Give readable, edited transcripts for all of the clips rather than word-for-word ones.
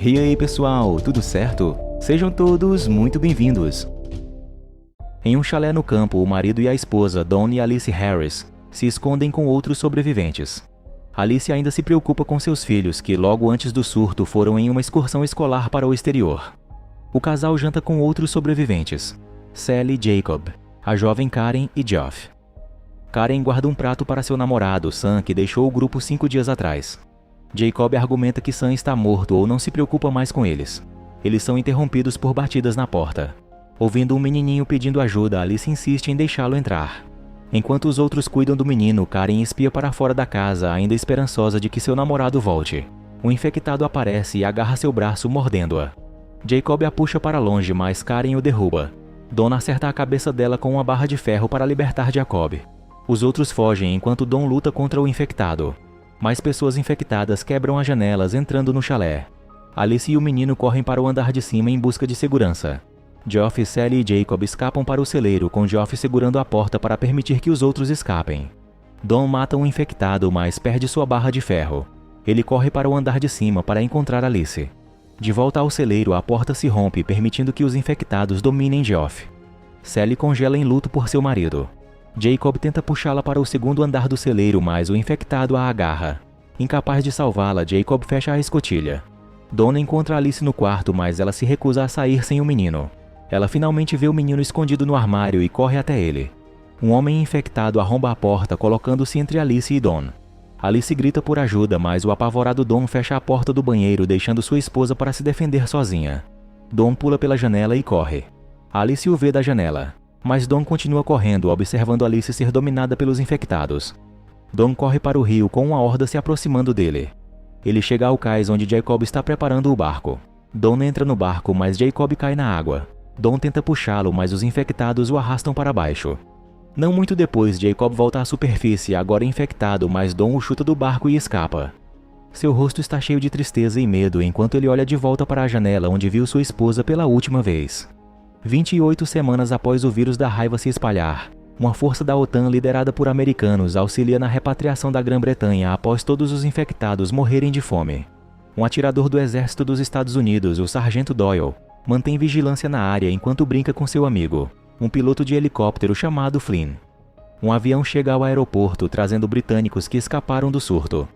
E aí pessoal, tudo certo? Sejam todos muito bem-vindos! Em um chalé no campo, o marido e a esposa, Dawn e Alice Harris, se escondem com outros sobreviventes. Alice ainda se preocupa com seus filhos, que logo antes do surto foram em uma excursão escolar para o exterior. O casal janta com outros sobreviventes, Sally e Jacob, a jovem Karen e Geoff. Karen guarda um prato para seu namorado, Sam, que deixou o grupo 5 dias atrás. Jacob argumenta que Sam está morto ou não se preocupa mais com eles. Eles são interrompidos por batidas na porta. Ouvindo um menininho pedindo ajuda, Alice insiste em deixá-lo entrar. Enquanto os outros cuidam do menino, Karen espia para fora da casa, ainda esperançosa de que seu namorado volte. Um infectado aparece e agarra seu braço, mordendo-a. Jacob a puxa para longe, mas Karen o derruba. Dawn acerta a cabeça dela com uma barra de ferro para libertar Jacob. Os outros fogem enquanto Dawn luta contra o infectado. Mais pessoas infectadas quebram as janelas, entrando no chalé. Alice e o menino correm para o andar de cima em busca de segurança. Geoff, Sally e Jacob escapam para o celeiro, com Geoff segurando a porta para permitir que os outros escapem. Dawn mata um infectado, mas perde sua barra de ferro. Ele corre para o andar de cima para encontrar Alice. De volta ao celeiro, a porta se rompe, permitindo que os infectados dominem Geoff. Sally congela em luto por seu marido. Jacob tenta puxá-la para o segundo andar do celeiro, mas o infectado a agarra. Incapaz de salvá-la, Jacob fecha a escotilha. Dawn encontra Alice no quarto, mas ela se recusa a sair sem o menino. Ela finalmente vê o menino escondido no armário e corre até ele. Um homem infectado arromba a porta, colocando-se entre Alice e Dawn. Alice grita por ajuda, mas o apavorado Dawn fecha a porta do banheiro, deixando sua esposa para se defender sozinha. Dawn pula pela janela e corre. Alice o vê da janela. Mas Dawn continua correndo, observando Alice ser dominada pelos infectados. Dawn corre para o rio com uma horda se aproximando dele. Ele chega ao cais onde Jacob está preparando o barco. Dawn entra no barco, mas Jacob cai na água. Dawn tenta puxá-lo, mas os infectados o arrastam para baixo. Não muito depois, Jacob volta à superfície, agora infectado, mas Dawn o chuta do barco e escapa. Seu rosto está cheio de tristeza e medo enquanto ele olha de volta para a janela onde viu sua esposa pela última vez. 28 semanas após o vírus da raiva se espalhar, uma força da OTAN liderada por americanos auxilia na repatriação da Grã-Bretanha após todos os infectados morrerem de fome. Um atirador do exército dos Estados Unidos, o Sargento Doyle, mantém vigilância na área enquanto brinca com seu amigo, um piloto de helicóptero chamado Flynn. Um avião chega ao aeroporto trazendo britânicos que escaparam do surto.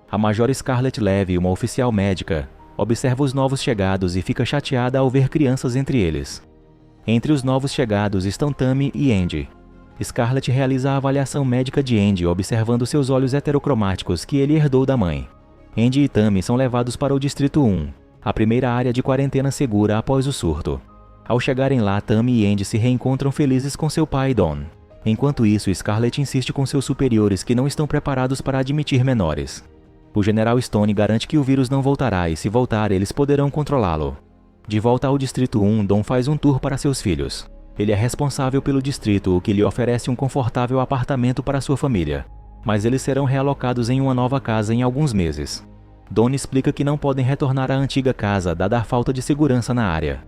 A Major Scarlett Levy, uma oficial médica, observa os novos chegados e fica chateada ao ver crianças entre eles. Entre os novos chegados estão Tammy e Andy. Scarlett realiza a avaliação médica de Andy, observando seus olhos heterocromáticos que ele herdou da mãe. Andy e Tammy são levados para o Distrito 1, a primeira área de quarentena segura após o surto. Ao chegarem lá, Tammy e Andy se reencontram felizes com seu pai, Don. Enquanto isso, Scarlett insiste com seus superiores que não estão preparados para admitir menores. O General Stone garante que o vírus não voltará e, se voltar, eles poderão controlá-lo. De volta ao Distrito 1, Don faz um tour para seus filhos. Ele é responsável pelo distrito, o que lhe oferece um confortável apartamento para sua família. Mas eles serão realocados em uma nova casa em alguns meses. Don explica que não podem retornar à antiga casa, dada a falta de segurança na área.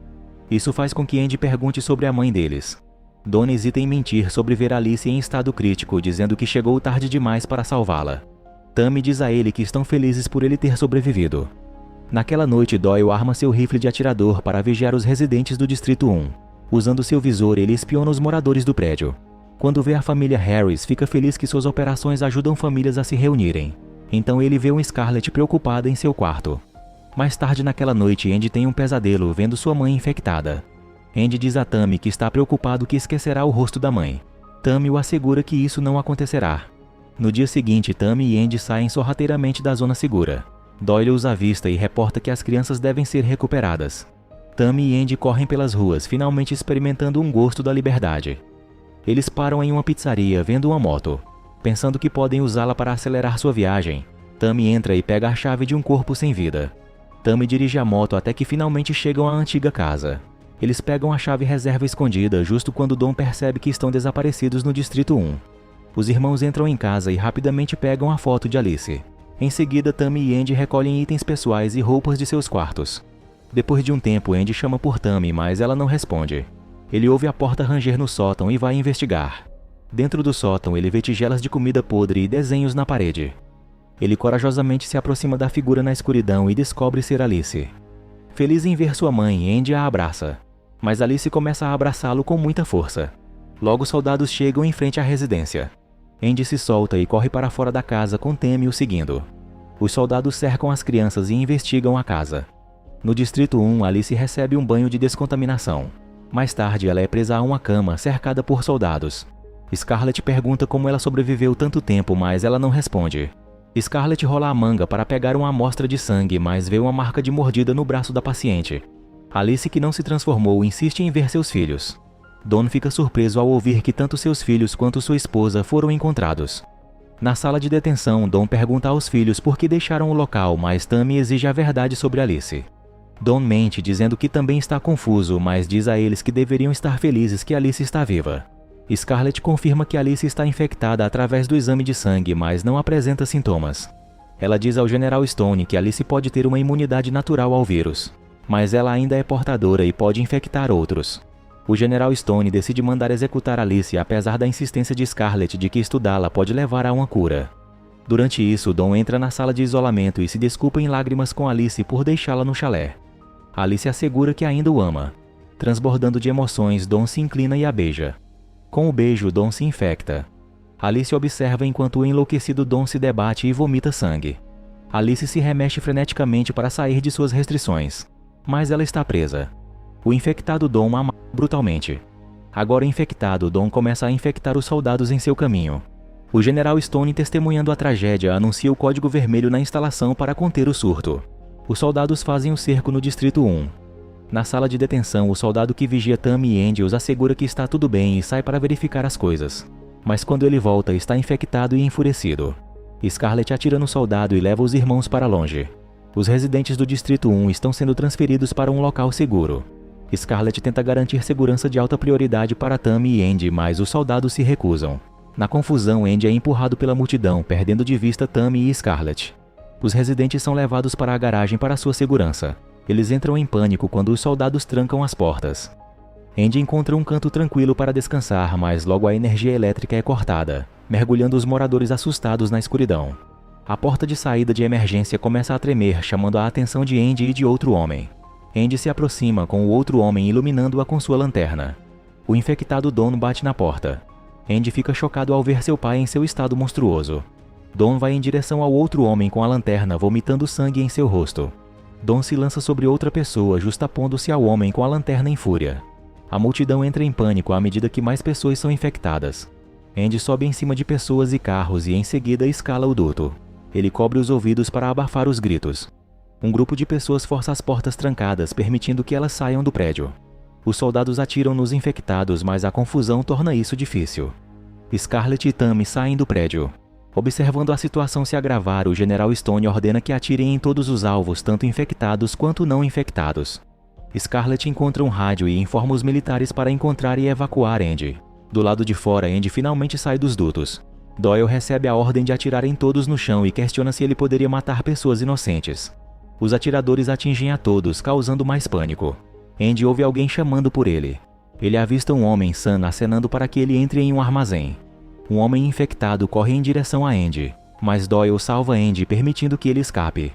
Isso faz com que Andy pergunte sobre a mãe deles. Don hesita em mentir sobre ver Alice em estado crítico, dizendo que chegou tarde demais para salvá-la. Tammy diz a ele que estão felizes por ele ter sobrevivido. Naquela noite, Doyle arma seu rifle de atirador para vigiar os residentes do Distrito 1. Usando seu visor, ele espiona os moradores do prédio. Quando vê a família Harris, fica feliz que suas operações ajudam famílias a se reunirem. Então ele vê uma Scarlett preocupada em seu quarto. Mais tarde naquela noite, Andy tem um pesadelo vendo sua mãe infectada. Andy diz a Tammy que está preocupado que esquecerá o rosto da mãe. Tammy o assegura que isso não acontecerá. No dia seguinte, Tammy e Andy saem sorrateiramente da zona segura. Doyle os avista e reporta que as crianças devem ser recuperadas. Tammy e Andy correm pelas ruas, finalmente experimentando um gosto da liberdade. Eles param em uma pizzaria vendo uma moto. Pensando que podem usá-la para acelerar sua viagem, Tammy entra e pega a chave de um corpo sem vida. Tammy dirige a moto até que finalmente chegam à antiga casa. Eles pegam a chave reserva escondida justo quando Don percebe que estão desaparecidos no Distrito 1. Os irmãos entram em casa e rapidamente pegam a foto de Alice. Em seguida, Tammy e Andy recolhem itens pessoais e roupas de seus quartos. Depois de um tempo, Andy chama por Tammy, mas ela não responde. Ele ouve a porta ranger no sótão e vai investigar. Dentro do sótão, ele vê tigelas de comida podre e desenhos na parede. Ele corajosamente se aproxima da figura na escuridão e descobre ser Alice. Feliz em ver sua mãe, Andy a abraça. Mas Alice começa a abraçá-lo com muita força. Logo os soldados chegam em frente à residência. Andy se solta e corre para fora da casa com Tammy o seguindo. Os soldados cercam as crianças e investigam a casa. No Distrito 1, Alice recebe um banho de descontaminação. Mais tarde, ela é presa a uma cama cercada por soldados. Scarlett pergunta como ela sobreviveu tanto tempo, mas ela não responde. Scarlett rola a manga para pegar uma amostra de sangue, mas vê uma marca de mordida no braço da paciente. Alice, que não se transformou, insiste em ver seus filhos. Don fica surpreso ao ouvir que tanto seus filhos quanto sua esposa foram encontrados. Na sala de detenção, Don pergunta aos filhos por que deixaram o local, mas Tammy exige a verdade sobre Alice. Don mente, dizendo que também está confuso, mas diz a eles que deveriam estar felizes que Alice está viva. Scarlett confirma que Alice está infectada através do exame de sangue, mas não apresenta sintomas. Ela diz ao General Stone que Alice pode ter uma imunidade natural ao vírus, mas ela ainda é portadora e pode infectar outros. O General Stone decide mandar executar Alice, apesar da insistência de Scarlett de que estudá-la pode levar a uma cura. Durante isso, Don entra na sala de isolamento e se desculpa em lágrimas com Alice por deixá-la no chalé. Alice assegura que ainda o ama. Transbordando de emoções, Don se inclina e a beija. Com o beijo, Don se infecta. Alice observa enquanto o enlouquecido Don se debate e vomita sangue. Alice se remexe freneticamente para sair de suas restrições, mas ela está presa. O infectado Don a mata brutalmente. Agora infectado, Don começa a infectar os soldados em seu caminho. O General Stone, testemunhando a tragédia, anuncia o código vermelho na instalação para conter o surto. Os soldados fazem o cerco no Distrito 1. Na sala de detenção, o soldado que vigia Tammy e Andy os assegura que está tudo bem e sai para verificar as coisas. Mas quando ele volta, está infectado e enfurecido. Scarlett atira no soldado e leva os irmãos para longe. Os residentes do Distrito 1 estão sendo transferidos para um local seguro. Scarlett tenta garantir segurança de alta prioridade para Tammy e Andy, mas os soldados se recusam. Na confusão, Andy é empurrado pela multidão, perdendo de vista Tammy e Scarlett. Os residentes são levados para a garagem para sua segurança. Eles entram em pânico quando os soldados trancam as portas. Andy encontra um canto tranquilo para descansar, mas logo a energia elétrica é cortada, mergulhando os moradores assustados na escuridão. A porta de saída de emergência começa a tremer, chamando a atenção de Andy e de outro homem. Andy se aproxima com o outro homem, iluminando-a com sua lanterna. O infectado Don bate na porta. Andy fica chocado ao ver seu pai em seu estado monstruoso. Don vai em direção ao outro homem com a lanterna, vomitando sangue em seu rosto. Don se lança sobre outra pessoa, justapondo-se ao homem com a lanterna em fúria. A multidão entra em pânico à medida que mais pessoas são infectadas. Andy sobe em cima de pessoas e carros e em seguida escala o duto. Ele cobre os ouvidos para abafar os gritos. Um grupo de pessoas força as portas trancadas, permitindo que elas saiam do prédio. Os soldados atiram nos infectados, mas a confusão torna isso difícil. Scarlett e Tammy saem do prédio. Observando a situação se agravar, o General Stone ordena que atirem em todos os alvos, tanto infectados quanto não infectados. Scarlett encontra um rádio e informa os militares para encontrar e evacuar Andy. Do lado de fora, Andy finalmente sai dos dutos. Doyle recebe a ordem de atirar em todos no chão e questiona se ele poderia matar pessoas inocentes. Os atiradores atingem a todos, causando mais pânico. Andy ouve alguém chamando por ele. Ele avista um homem Sam acenando para que ele entre em um armazém. Um homem infectado corre em direção a Andy, mas Doyle salva Andy, permitindo que ele escape.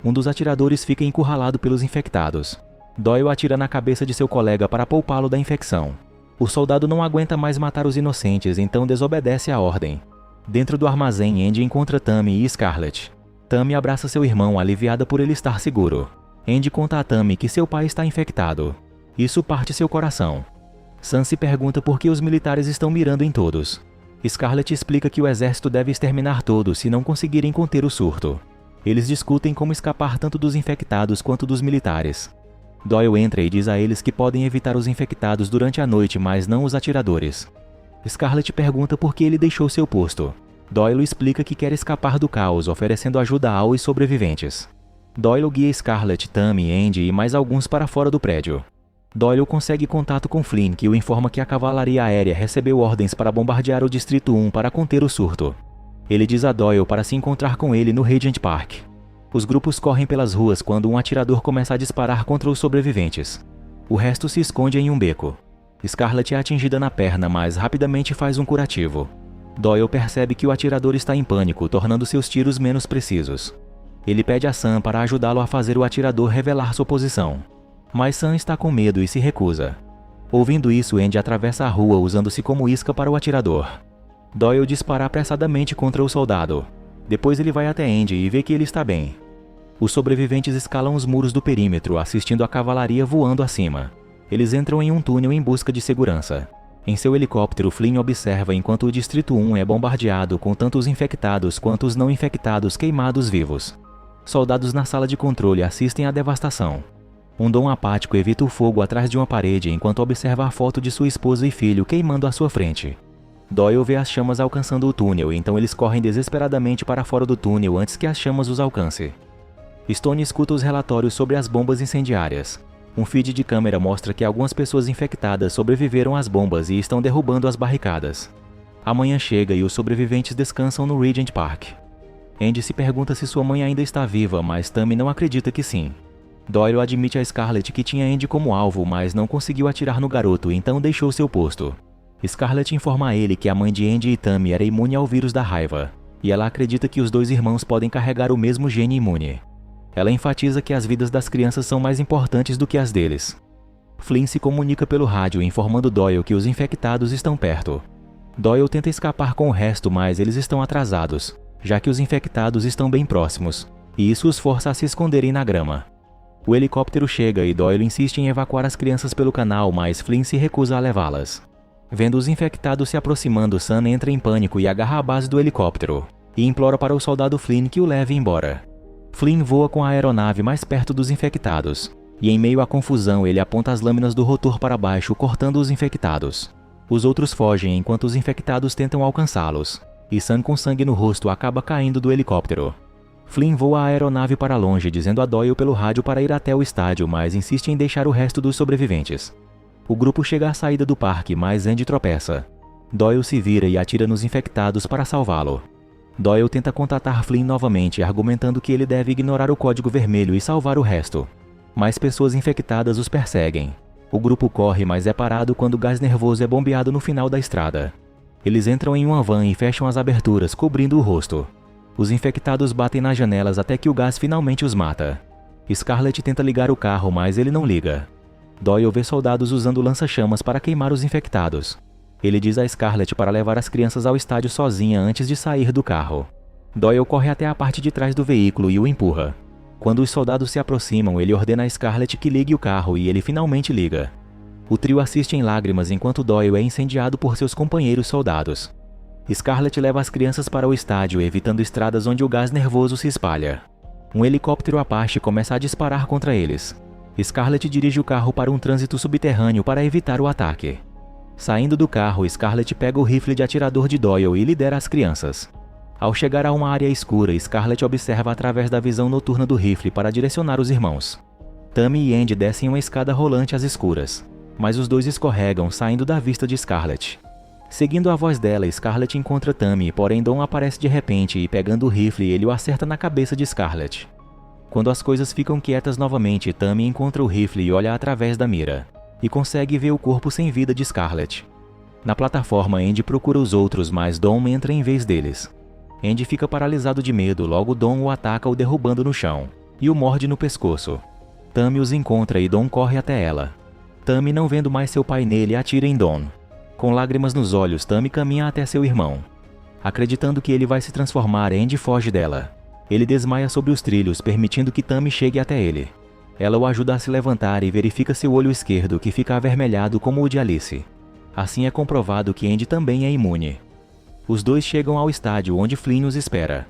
Um dos atiradores fica encurralado pelos infectados. Doyle atira na cabeça de seu colega para poupá-lo da infecção. O soldado não aguenta mais matar os inocentes, então desobedece à ordem. Dentro do armazém, Andy encontra Tammy e Scarlett. Tammy abraça seu irmão, aliviada por ele estar seguro. Andy conta a Tammy que seu pai está infectado. Isso parte seu coração. Sam se pergunta por que os militares estão mirando em todos. Scarlett explica que o exército deve exterminar todos se não conseguirem conter o surto. Eles discutem como escapar tanto dos infectados quanto dos militares. Doyle entra e diz a eles que podem evitar os infectados durante a noite, mas não os atiradores. Scarlett pergunta por que ele deixou seu posto. Doyle explica que quer escapar do caos, oferecendo ajuda aos sobreviventes. Doyle guia Scarlett, Tammy, Andy e mais alguns para fora do prédio. Doyle consegue contato com Flynn, que o informa que a cavalaria aérea recebeu ordens para bombardear o Distrito 1 para conter o surto. Ele diz a Doyle para se encontrar com ele no Regent Park. Os grupos correm pelas ruas quando um atirador começa a disparar contra os sobreviventes. O resto se esconde em um beco. Scarlett é atingida na perna, mas rapidamente faz um curativo. Doyle percebe que o atirador está em pânico, tornando seus tiros menos precisos. Ele pede a Sam para ajudá-lo a fazer o atirador revelar sua posição. Mas Sam está com medo e se recusa. Ouvindo isso, Andy atravessa a rua usando-se como isca para o atirador. Doyle dispara apressadamente contra o soldado. Depois ele vai até Andy e vê que ele está bem. Os sobreviventes escalam os muros do perímetro, assistindo a cavalaria voando acima. Eles entram em um túnel em busca de segurança. Em seu helicóptero, Flynn observa enquanto o Distrito 1 é bombardeado com tanto os infectados quanto os não infectados queimados vivos. Soldados na sala de controle assistem à devastação. Um Dom apático evita o fogo atrás de uma parede enquanto observa a foto de sua esposa e filho queimando à sua frente. Doyle vê as chamas alcançando o túnel, então eles correm desesperadamente para fora do túnel antes que as chamas os alcancem. Stone escuta os relatórios sobre as bombas incendiárias. Um feed de câmera mostra que algumas pessoas infectadas sobreviveram às bombas e estão derrubando as barricadas. A manhã chega e os sobreviventes descansam no Regent Park. Andy se pergunta se sua mãe ainda está viva, mas Tammy não acredita que sim. Doyle admite a Scarlett que tinha Andy como alvo, mas não conseguiu atirar no garoto, então deixou seu posto. Scarlett informa a ele que a mãe de Andy e Tammy era imune ao vírus da raiva, e ela acredita que os dois irmãos podem carregar o mesmo gene imune. Ela enfatiza que as vidas das crianças são mais importantes do que as deles. Flynn se comunica pelo rádio informando Doyle que os infectados estão perto. Doyle tenta escapar com o resto, mas eles estão atrasados, já que os infectados estão bem próximos, e isso os força a se esconderem na grama. O helicóptero chega e Doyle insiste em evacuar as crianças pelo canal, mas Flynn se recusa a levá-las. Vendo os infectados se aproximando, Sam entra em pânico e agarra a base do helicóptero, e implora para o soldado Flynn que o leve embora. Flynn voa com a aeronave mais perto dos infectados, e em meio à confusão ele aponta as lâminas do rotor para baixo, cortando os infectados. Os outros fogem enquanto os infectados tentam alcançá-los, e Sam com sangue no rosto acaba caindo do helicóptero. Flynn voa a aeronave para longe, dizendo a Doyle pelo rádio para ir até o estádio, mas insiste em deixar o resto dos sobreviventes. O grupo chega à saída do parque, mas Andy tropeça. Doyle se vira e atira nos infectados para salvá-lo. Doyle tenta contatar Flynn novamente, argumentando que ele deve ignorar o código vermelho e salvar o resto. Mais pessoas infectadas os perseguem. O grupo corre, mas é parado quando o gás nervoso é bombeado no final da estrada. Eles entram em uma van e fecham as aberturas, cobrindo o rosto. Os infectados batem nas janelas até que o gás finalmente os mata. Scarlett tenta ligar o carro, mas ele não liga. Doyle vê soldados usando lança-chamas para queimar os infectados. Ele diz a Scarlett para levar as crianças ao estádio sozinha antes de sair do carro. Doyle corre até a parte de trás do veículo e o empurra. Quando os soldados se aproximam, ele ordena a Scarlett que ligue o carro e ele finalmente liga. O trio assiste em lágrimas enquanto Doyle é incendiado por seus companheiros soldados. Scarlett leva as crianças para o estádio, evitando estradas onde o gás nervoso se espalha. Um helicóptero Apache começa a disparar contra eles. Scarlett dirige o carro para um trânsito subterrâneo para evitar o ataque. Saindo do carro, Scarlett pega o rifle de atirador de Doyle e lidera as crianças. Ao chegar a uma área escura, Scarlett observa através da visão noturna do rifle para direcionar os irmãos. Tammy e Andy descem uma escada rolante às escuras, mas os dois escorregam, saindo da vista de Scarlett. Seguindo a voz dela, Scarlett encontra Tammy, porém Dom aparece de repente e, pegando o rifle, ele o acerta na cabeça de Scarlett. Quando as coisas ficam quietas novamente, Tammy encontra o rifle e olha através da mira, e consegue ver o corpo sem vida de Scarlett. Na plataforma, Andy procura os outros, mas Dom entra em vez deles. Andy fica paralisado de medo, logo Dom o ataca o derrubando no chão, e o morde no pescoço. Tammy os encontra e Dom corre até ela. Tammy, não vendo mais seu pai nele, atira em Dom. Com lágrimas nos olhos, Tammy caminha até seu irmão. Acreditando que ele vai se transformar, Andy foge dela. Ele desmaia sobre os trilhos, permitindo que Tammy chegue até ele. Ela o ajuda a se levantar e verifica seu olho esquerdo, que fica avermelhado como o de Alice. Assim é comprovado que Andy também é imune. Os dois chegam ao estádio, onde Flynn os espera.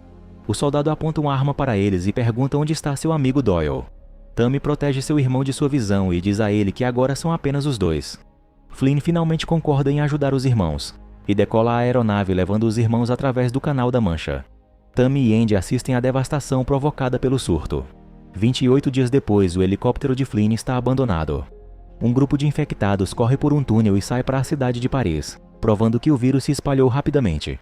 O soldado aponta uma arma para eles e pergunta onde está seu amigo Doyle. Tammy protege seu irmão de sua visão e diz a ele que agora são apenas os dois. Flynn finalmente concorda em ajudar os irmãos, e decola a aeronave levando os irmãos através do Canal da Mancha. Tammy e Andy assistem à devastação provocada pelo surto. 28 dias depois, o helicóptero de Flynn está abandonado. Um grupo de infectados corre por um túnel e sai para a cidade de Paris, provando que o vírus se espalhou rapidamente.